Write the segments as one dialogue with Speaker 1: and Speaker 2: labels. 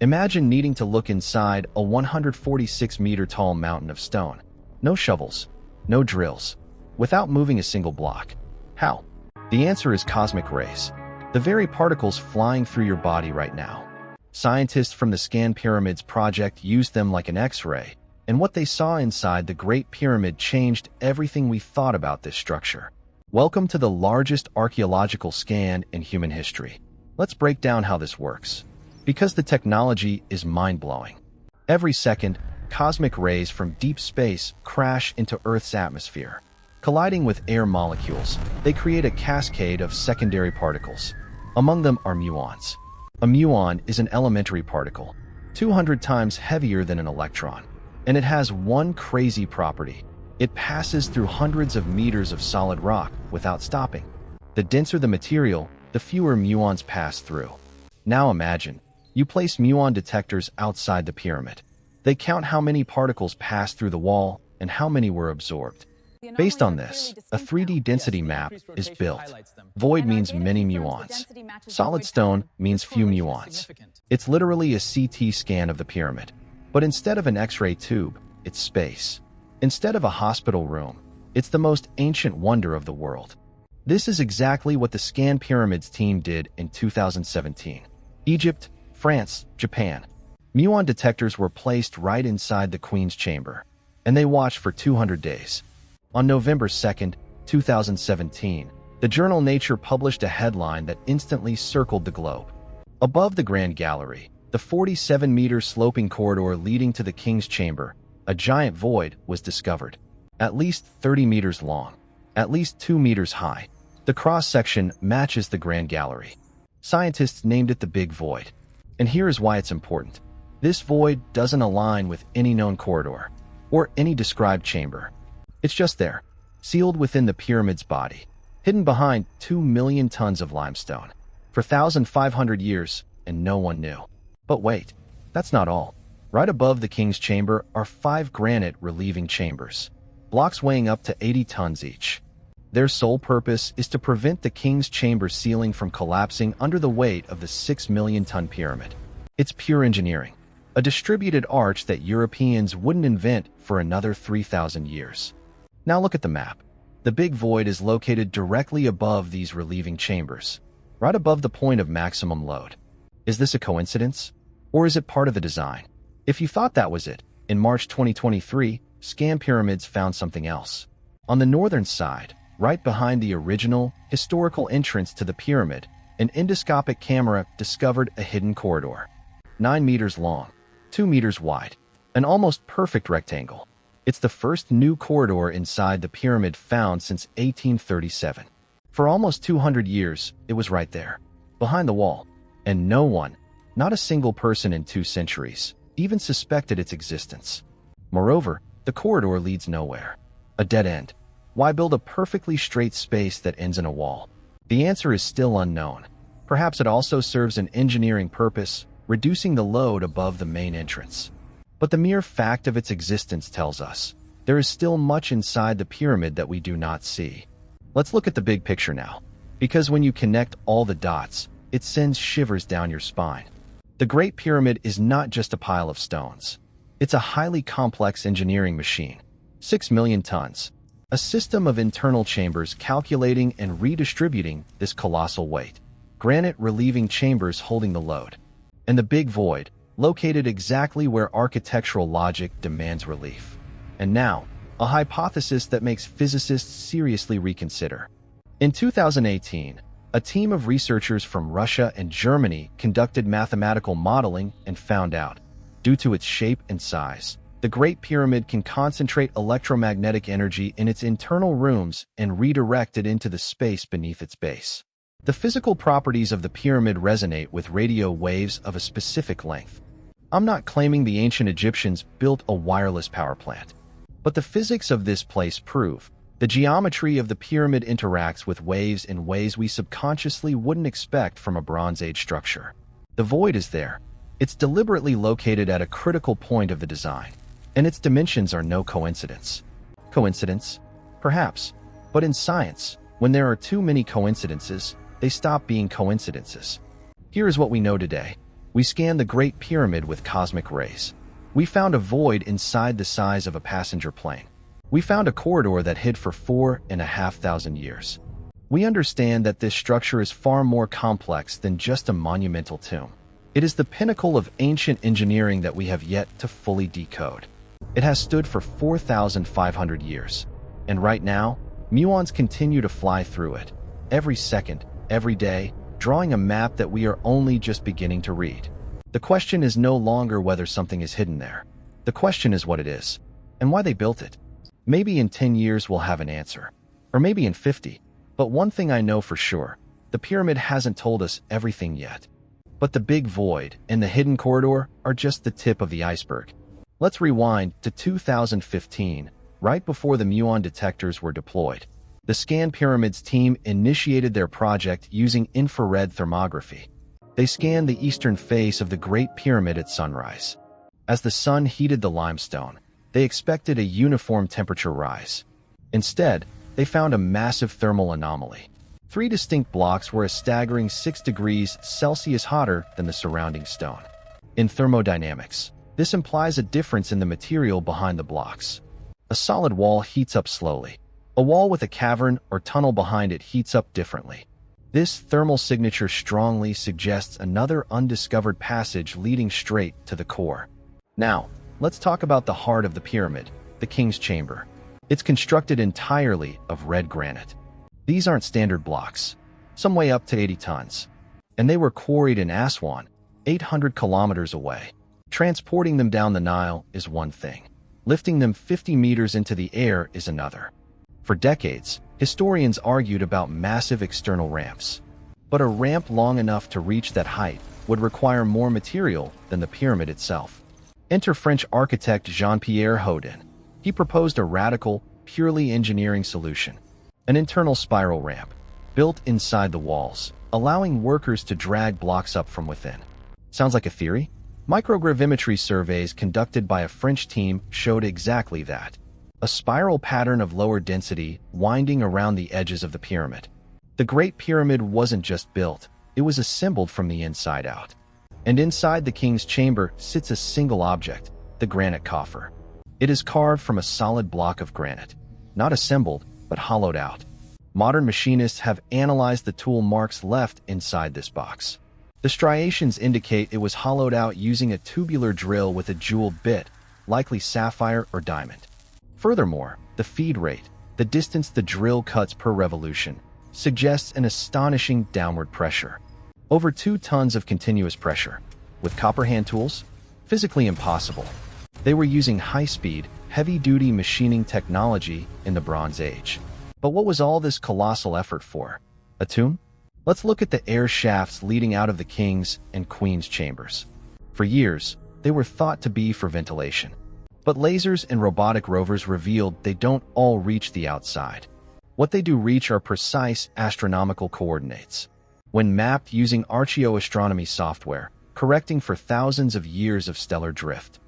Speaker 1: Imagine needing to look inside a 146-meter-tall mountain of stone. No shovels, no drills, without moving a single block. How? The answer is cosmic rays, the very particles flying through your body right now. Scientists from the ScanPyramids project used them like an X-ray, and what they saw inside the Great Pyramid changed everything we thought about this structure. Welcome to the largest archaeological scan in human history. Let's break down how this works, because the technology is mind-blowing. Every second, cosmic rays from deep space crash into Earth's atmosphere. Colliding with air molecules, they create a cascade of secondary particles. Among them are muons. A muon is an elementary particle, 200 times heavier than an electron. And it has one crazy property. It passes through hundreds of meters of solid rock without stopping. The denser the material, the fewer muons pass through. Now imagine, you place muon detectors outside the pyramid. They count how many particles passed through the wall and how many were absorbed. Based on this, a 3D density map is built. Void means many muons. Solid stone means few muons. It's literally a CT scan of the pyramid. But instead of an X-ray tube, it's space. Instead of a hospital room, it's the most ancient wonder of the world. This is exactly what the ScanPyramids team did in 2017. Egypt, France, Japan. Muon detectors were placed right inside the Queen's chamber, and they watched for 200 days. On November 2, 2017, the journal Nature published a headline that instantly circled the globe. Above the Grand Gallery, the 47-meter sloping corridor leading to the King's chamber, a giant void was discovered. At least 30 meters long, at least 2 meters high. The cross-section matches the Grand Gallery. Scientists named it the Big Void. And here is why it's important. This void doesn't align with any known corridor or any described chamber. It's just there, sealed within the pyramid's body, hidden behind 2 million tons of limestone. For 1,500 years, and no one knew. But wait, that's not all. Right above the King's chamber are 5 granite relieving chambers, blocks weighing up to 80 tons each. Their sole purpose is to prevent the King's chamber ceiling from collapsing under the weight of the 6 million-ton pyramid. It's pure engineering, a distributed arch that Europeans wouldn't invent for another 3,000 years. Now look at the map. The Big Void is located directly above these relieving chambers, right above the point of maximum load. Is this a coincidence? Or is it part of the design? If you thought that was it, in March 2023, ScanPyramids found something else. On the northern side, right behind the original, historical entrance to the pyramid, an endoscopic camera discovered a hidden corridor. 9 meters long, 2 meters wide, an almost perfect rectangle. It's the first new corridor inside the pyramid found since 1837. For almost 200 years, it was right there, behind the wall, and no one, not a single person in 2 centuries, even suspected its existence. Moreover, the corridor leads nowhere. A dead end. Why build a perfectly straight space that ends in a wall? The answer is still unknown. Perhaps it also serves an engineering purpose, reducing the load above the main entrance. But the mere fact of its existence tells us there is still much inside the pyramid that we do not see. Let's look at the big picture now, because when you connect all the dots, it sends shivers down your spine. The Great Pyramid is not just a pile of stones. It's a highly complex engineering machine. 6 million tons. A system of internal chambers calculating and redistributing this colossal weight. Granite relieving chambers holding the load. And the Big Void, located exactly where architectural logic demands relief. And now, a hypothesis that makes physicists seriously reconsider. In 2018, a team of researchers from Russia and Germany conducted mathematical modeling and found out, due to its shape and size, the Great Pyramid can concentrate electromagnetic energy in its internal rooms and redirect it into the space beneath its base. The physical properties of the pyramid resonate with radio waves of a specific length. I'm not claiming the ancient Egyptians built a wireless power plant, but the physics of this place prove the geometry of the pyramid interacts with waves in ways we subconsciously wouldn't expect from a Bronze Age structure. The void is there. It's deliberately located at a critical point of the design, and its dimensions are no coincidence. Coincidence? Perhaps. But in science, when there are too many coincidences, they stop being coincidences. Here is what we know today. We scanned the Great Pyramid with cosmic rays. We found a void inside the size of a passenger plane. We found a corridor that hid for 4,500 years. We understand that this structure is far more complex than just a monumental tomb. It is the pinnacle of ancient engineering that we have yet to fully decode. It has stood for 4,500 years, and right now, muons continue to fly through it, every second, every day, drawing a map that we are only just beginning to read. The question is no longer whether something is hidden there. The question is what it is, and why they built it. Maybe in 10 years we'll have an answer, or maybe in 50. But one thing I know for sure, the pyramid hasn't told us everything yet. But the big void and the hidden corridor are just the tip of the iceberg. Let's rewind to 2015, right before the Muon detectors were deployed. The ScanPyramids team initiated their project using infrared thermography. They scanned the eastern face of the Great Pyramid at sunrise. As the sun heated the limestone, they expected a uniform temperature rise. Instead, they found a massive thermal anomaly. 3 distinct blocks were a staggering 6 degrees Celsius hotter than the surrounding stone. In thermodynamics, this implies a difference in the material behind the blocks. A solid wall heats up slowly. A wall with a cavern or tunnel behind it heats up differently. This thermal signature strongly suggests another undiscovered passage leading straight to the core. Now, let's talk about the heart of the pyramid, the king's chamber. It's constructed entirely of red granite. These aren't standard blocks. Some weigh up to 80 tons. And they were quarried in Aswan, 800 kilometers away. Transporting them down the Nile is one thing. Lifting them 50 meters into the air is another. For decades, historians argued about massive external ramps. But a ramp long enough to reach that height would require more material than the pyramid itself. Enter French architect Jean-Pierre Houdin. He proposed a radical, purely engineering solution. An internal spiral ramp, built inside the walls, allowing workers to drag blocks up from within. Sounds like a theory? Microgravimetry surveys conducted by a French team showed exactly that. A spiral pattern of lower density winding around the edges of the pyramid. The Great Pyramid wasn't just built, it was assembled from the inside out. And inside the king's chamber sits a single object, the granite coffer. It is carved from a solid block of granite, not assembled, but hollowed out. Modern machinists have analyzed the tool marks left inside this box. The striations indicate it was hollowed out using a tubular drill with a jeweled bit, likely sapphire or diamond. Furthermore, the feed rate, the distance the drill cuts per revolution, suggests an astonishing downward pressure. Over 2 tons of continuous pressure. With copper hand tools? Physically impossible. They were using high-speed, heavy-duty machining technology in the Bronze Age. But what was all this colossal effort for? A tomb? Let's look at the air shafts leading out of the king's and queen's chambers. For years, they were thought to be for ventilation. But lasers and robotic rovers revealed they don't all reach the outside. What they do reach are precise astronomical coordinates. When mapped using archaeoastronomy software, correcting for thousands of years of stellar drift.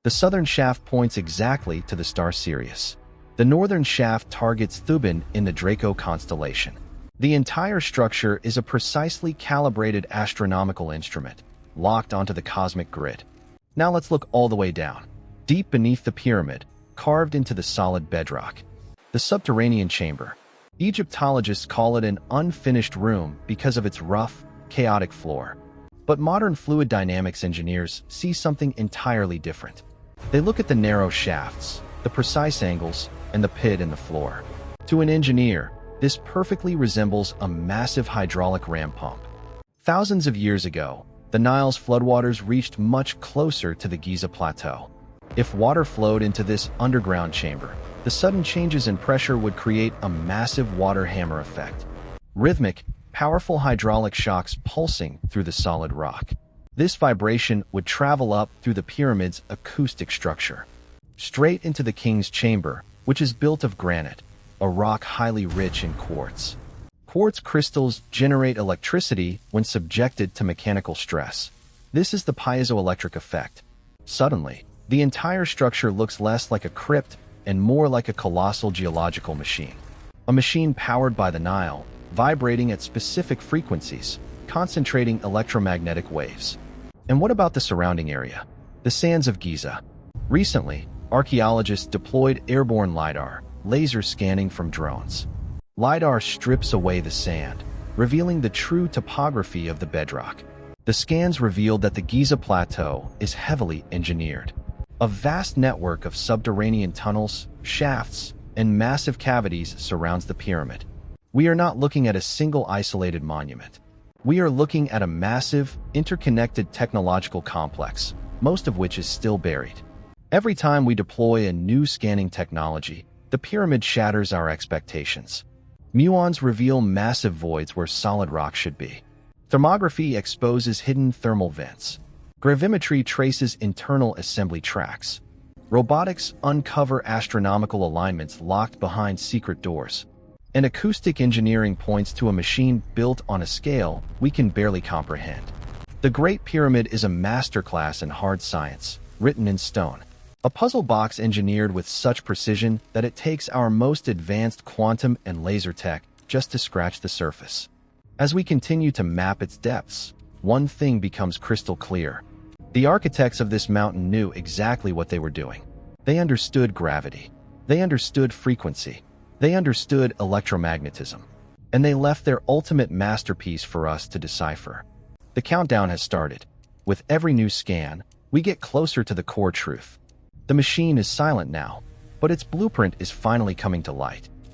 Speaker 1: The southern shaft points exactly to the star Sirius. The northern shaft targets Thuban in the Draco constellation. The entire structure is a precisely calibrated astronomical instrument, locked onto the cosmic grid. Now let's look all the way down. Deep beneath the pyramid, carved into the solid bedrock. The subterranean chamber. Egyptologists call it an unfinished room because of its rough, chaotic floor. But modern fluid dynamics engineers see something entirely different. They look at the narrow shafts, the precise angles, and the pit in the floor. To an engineer, this perfectly resembles a massive hydraulic ram pump. Thousands of years ago, the Nile's floodwaters reached much closer to the Giza Plateau. If water flowed into this underground chamber, the sudden changes in pressure would create a massive water hammer effect. Rhythmic, powerful hydraulic shocks pulsing through the solid rock. This vibration would travel up through the pyramid's acoustic structure, straight into the king's chamber, which is built of granite, a rock highly rich in quartz. Quartz crystals generate electricity when subjected to mechanical stress. This is the piezoelectric effect. Suddenly, the entire structure looks less like a crypt and more like a colossal geological machine. A machine powered by the Nile, vibrating at specific frequencies, concentrating electromagnetic waves. And what about the surrounding area? The sands of Giza. Recently, archaeologists deployed airborne LiDAR, laser scanning from drones. LiDAR strips away the sand, revealing the true topography of the bedrock. The scans revealed that the Giza Plateau is heavily engineered. A vast network of subterranean tunnels, shafts, and massive cavities surrounds the pyramid. We are not looking at a single isolated monument. We are looking at a massive, interconnected technological complex, most of which is still buried. Every time we deploy a new scanning technology, the pyramid shatters our expectations. Muons reveal massive voids where solid rock should be. Tomography exposes hidden thermal vents. Gravimetry traces internal assembly tracks. Robotics uncover astronomical alignments locked behind secret doors. And acoustic engineering points to a machine built on a scale we can barely comprehend. The Great Pyramid is a masterclass in hard science, written in stone. A puzzle box engineered with such precision that it takes our most advanced quantum and laser tech just to scratch the surface. As we continue to map its depths, one thing becomes crystal clear. The architects of this mountain knew exactly what they were doing. They understood gravity. They understood frequency. They understood electromagnetism. And they left their ultimate masterpiece for us to decipher. The countdown has started. With every new scan, we get closer to the core truth. The machine is silent now, but its blueprint is finally coming to light.